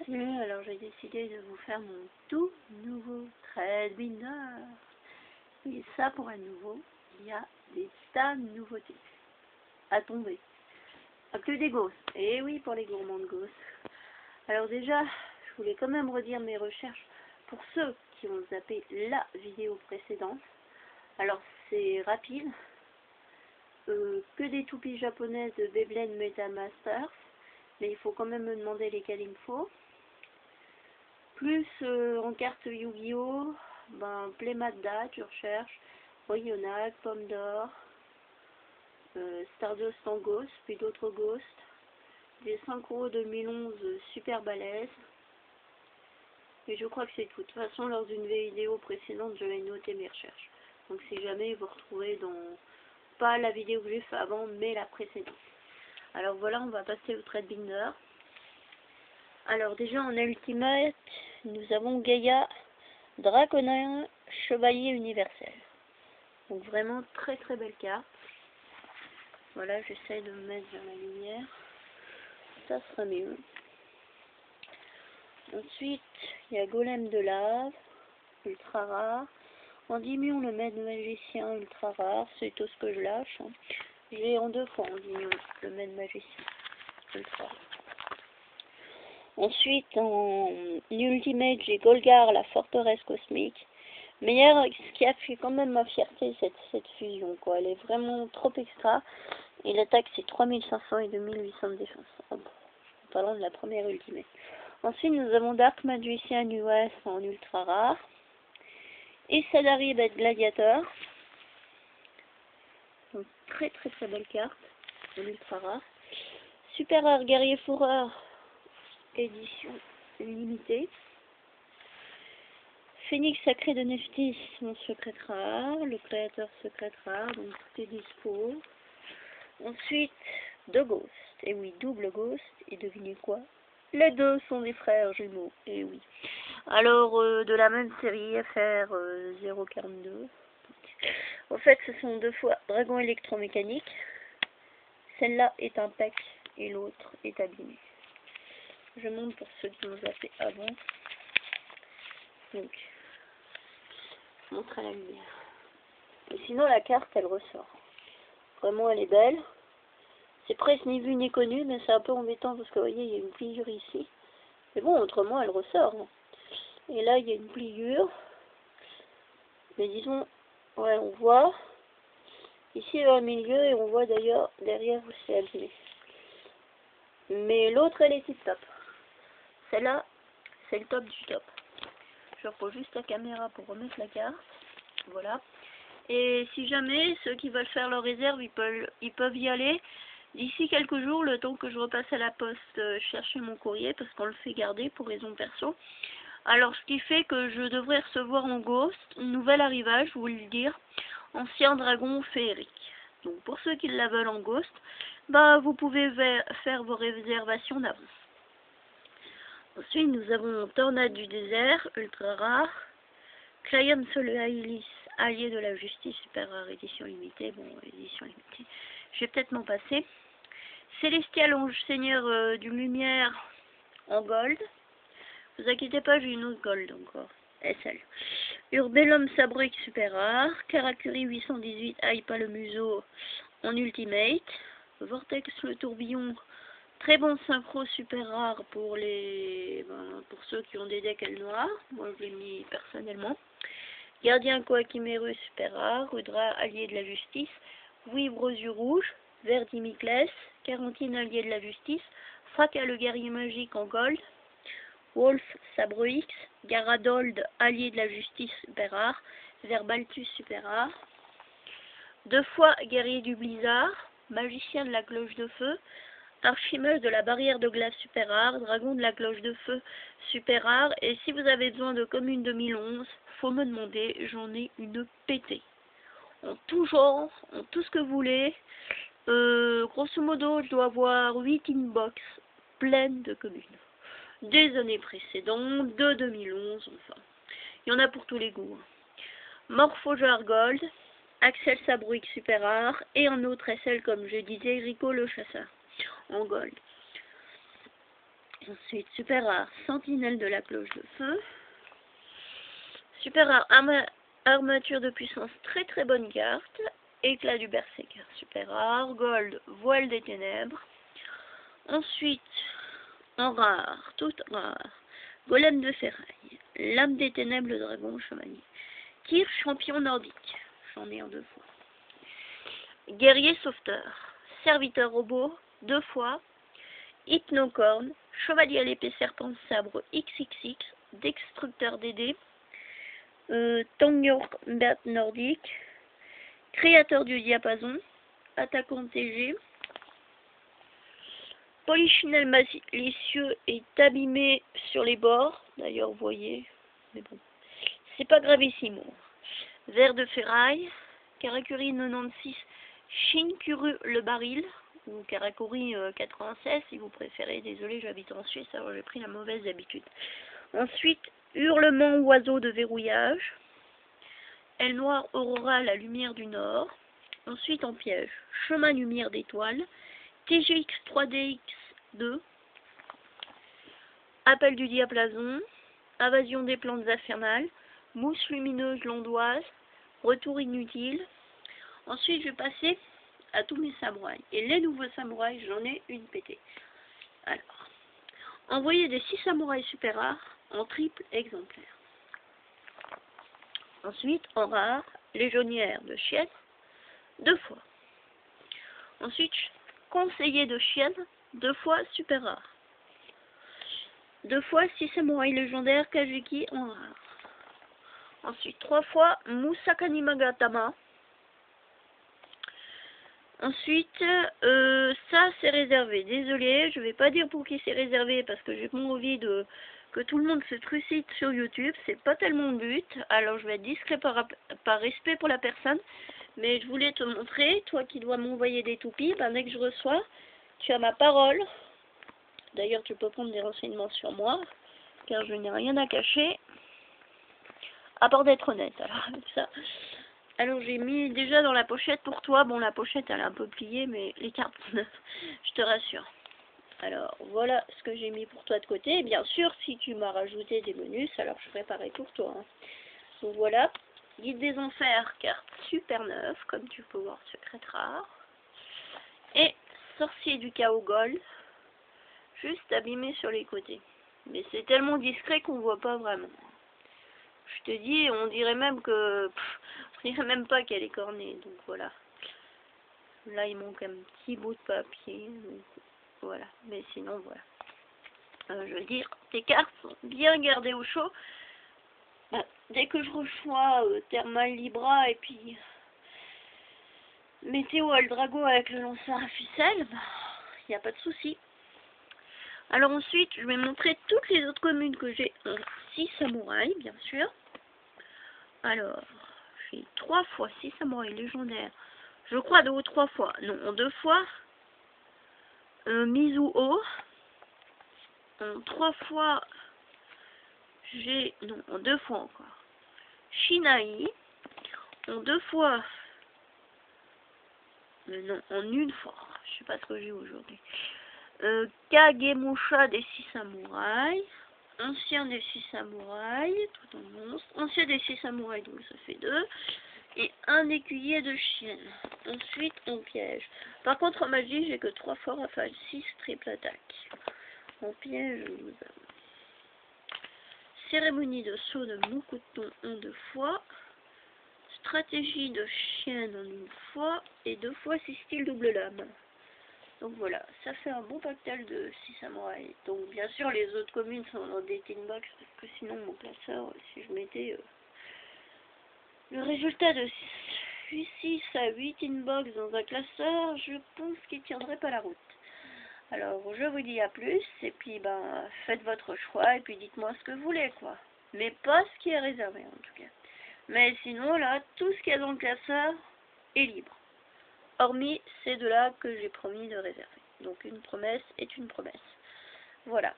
Salut, alors j'ai décidé de vous faire mon tout nouveau Threadbinder. Et ça, pour un nouveau, il y a des tas de nouveautés à tomber. Pas que des ghosts. Et oui, pour les gourmands de ghosts. Alors déjà, je voulais quand même redire mes recherches pour ceux qui ont zappé la vidéo précédente. Alors c'est rapide. Que des toupies japonaises de Beyblade Metamasters. Mais il faut quand même me demander lesquelles il me faut. Plus en carte Yu-Gi-Oh! Playmat Date, je recherche. Oyonnax, Pomme d'Or, Stardust en Ghost, puis d'autres Ghosts. Des 5€ 2011 super balèzes. Et je crois que c'est tout. De toute façon, lors d'une vidéo précédente, je vais noter mes recherches. Donc si jamais vous retrouvez dans, pas la vidéo que j'ai fait avant, mais la précédente. Alors voilà, on va passer au Threadbinder. Alors déjà en Ultimate, nous avons Gaïa, Draconin, Chevalier Universel. Donc vraiment très très belle carte. Voilà, j'essaie de me mettre dans la lumière. Ça sera mieux. Ensuite, il y a Golem de lave, ultra rare. Endymion, le maître magicien, ultra rare. C'est tout ce que je lâche. J'ai en 2 fois Endymion, le maître magicien, ultra rare. Ensuite, en Ultimate, j'ai Golgar, la forteresse cosmique. Mais hier, ce qui a fait quand même ma fierté, c'est cette fusion, quoi. Elle est vraiment trop extra. Et l'attaque, c'est 3500 et 2800 de défense. En parlant de la première Ultimate. Ensuite, nous avons Dark Magician US en ultra rare. Et Sadari Bad Gladiator. Donc, très très très belle carte. En ultra rare. Super rare Guerrier Fourreur. Édition limitée. Phénix Sacré de Nephthys, mon secret rare. Le créateur secret rare, donc tout est dispo. Ensuite, 2 ghosts. Et oui, double ghost. Et devinez quoi? Les deux sont des frères jumeaux. Et oui. Alors, de la même série, FR 042. En fait, ce sont 2 fois Dragon électromécanique. Celle-là est un pack et l'autre est abîmée. Je montre pour ceux qui ont zappé avant. Donc, je montre à la lumière. Et sinon, la carte, elle ressort. Vraiment, elle est belle. C'est presque ni vu ni connu, mais c'est un peu embêtant parce que, vous voyez, il y a une pliure ici. Mais bon, autrement, elle ressort. Hein. Et là, il y a une pliure. Mais disons, ouais, on voit. Ici, vers le milieu, et on voit d'ailleurs derrière où c'est abîmé. Mais l'autre, elle est tip top. Celle-là, c'est le top du top. Je reprends juste la caméra pour remettre la carte. Voilà. Et si jamais, ceux qui veulent faire leur réserve, ils peuvent y aller d'ici quelques jours, le temps que je repasse à la poste chercher mon courrier, parce qu'on le fait garder pour raison perso. Alors, ce qui fait que je devrais recevoir en ghost une nouvelle arrivage, je vous le dire, ancien dragon féerique. Donc, pour ceux qui la veulent en ghost, vous pouvez faire vos réservations d'avance. Ensuite, nous avons Tornade du désert, ultra rare. Client Solaris, allié de la justice, super rare, édition limitée. Bon, édition limitée. Je vais peut-être m'en passer. Célestial ange seigneur du lumière en gold. Vous inquiétez pas, j'ai une autre gold encore. SL. Urbellum Sabruc super rare. Karakuri 818, aille pas le museau en ultimate. Vortex le tourbillon. Très bon synchro super rare pour pour ceux qui ont des decks ailes noires. Moi je l'ai mis personnellement. Gardien Koakimeru super rare. Rudra allié de la justice. Wivre aux yeux rouges. Verdimiclès. Carantine allié de la justice. Fracas le guerrier magique en gold. Wolf Sabre X. Garadold allié de la justice super rare. Verbaltus super rare. 2 fois guerrier du blizzard. Magicien de la cloche de feu. Archimage de la barrière de glace super rare, Dragon de la cloche de feu super rare, et si vous avez besoin de commune 2011, faut me demander, j'en ai une pétée. En tout genre, en tout ce que vous voulez. Grosso modo, je dois avoir 8 inbox pleines de communes. Des années précédentes, de 2011, enfin. Il y en a pour tous les goûts. Morphojar Gold, Axel Sabruic super rare, et un autre SL comme je disais, Rico le chasseur. En gold. Ensuite, super rare, sentinelle de la cloche de feu. Super rare, armature de puissance, très très bonne carte. Éclat du berserker, super rare. Gold, voile des ténèbres. Ensuite, en rare, toute rare, golem de ferraille, lame des ténèbres, le dragon chevalier. Tyr, champion nordique, j'en ai en 2 fois. Guerrier sauveteur, serviteur robot, 2 fois. Hypnocorne, chevalier à l'épée serpent sabre XXX, destructeur DD, Tangjork bat nordique, créateur du diapason, attaquant TG. Polichinelle malicieux est abîmé sur les bords, d'ailleurs vous voyez, mais bon, c'est pas gravissimo. Ver de ferraille, Karakuri 96, Shinkuru le baril, ou Karakuri 96 si vous préférez, désolé j'habite en Suisse alors j'ai pris la mauvaise habitude. Ensuite, hurlement oiseau de verrouillage, aile noire aurora la lumière du nord. Ensuite en piège, chemin lumière d'étoile, TGX 3DX2, appel du diapason, invasion des plantes infernales, mousse lumineuse landoise, retour inutile. Ensuite je vais passer à tous mes samouraïs. Et les nouveaux samouraïs, j'en ai une pétée. Alors, envoyer des 6 samouraïs super rares en triple exemplaire. Ensuite, en rare, légionnaire de chienne, 2 fois. Ensuite, conseiller de chienne, 2 fois super rare. 2 fois 6 samouraïs légendaires Kajuki en rare. Ensuite, 3 fois Musakani Magatama. Ensuite, ça c'est réservé. Désolé, je vais pas dire pour qui c'est réservé parce que j'ai pas envie que tout le monde se trucide sur YouTube. C'est pas tellement le but. Alors je vais être discret par respect pour la personne. Mais je voulais te montrer, toi qui dois m'envoyer des toupies, ben dès que je reçois, tu as ma parole. D'ailleurs, tu peux prendre des renseignements sur moi, car je n'ai rien à cacher, à part d'être honnête. Alors, ça. Alors j'ai mis déjà dans la pochette pour toi, bon la pochette elle est un peu pliée mais les cartes sont neuves, je te rassure. Alors voilà ce que j'ai mis pour toi de côté, et bien sûr si tu m'as rajouté des bonus alors je ferai pareil pour toi. Hein. Donc voilà, guide des enfers, carte super neuve comme tu peux voir, secrète rare. Et sorcier du chaos gold, juste abîmé sur les côtés. Mais c'est tellement discret qu'on voit pas vraiment. Je te dis, on dirait même que... on dirait même pas qu'elle est cornée, donc voilà. Là, il manque un petit bout de papier, donc voilà. Mais sinon, voilà. Je veux dire, tes cartes sont bien gardées au chaud. Bah, dès que je reçois Thermal Libra et puis Météo Aldrago avec le lanceur à ficelle, il n'y a pas de souci. Alors ensuite, je vais montrer toutes les autres communes que j'ai en 6 samouraïs, bien sûr. Alors, j'ai 3 fois 6 samouraïs légendaires. Je crois 2 ou 3 fois. Non, en 2 fois. Mizuho. En 3 fois, j'ai... Non, en 2 fois encore. Shinai. En 2 fois... non, en 1 fois. Je sais pas ce que j'ai aujourd'hui. Kagemusha des 6 samouraïs. Ancien des 6 samouraïs, tout en monstre. Ancien des 6 samouraïs, donc ça fait 2. Et un écuyer de chienne. Ensuite, on piège. Par contre, en magie, j'ai que 3 fois rafale 6 triple attaque. En piège, nous avons cérémonie de saut de Mokuton en 2 fois. Stratégie de chienne en 1 fois. Et 2 fois 6 styles double lame. Donc voilà, ça fait un bon pactole de 6 samouraïs. Donc bien sûr, les autres communes sont dans des tin box, parce que sinon mon classeur, si je mettais le résultat de 6 à 8 inbox dans un classeur, je pense qu'il tiendrait pas la route. Alors je vous dis à plus, et puis ben faites votre choix, et puis dites-moi ce que vous voulez quoi. Mais pas ce qui est réservé en tout cas. Mais sinon là, tout ce qu'il y a dans le classeur est libre. Hormis ces 2 là que j'ai promis de réserver. Donc une promesse est une promesse. Voilà.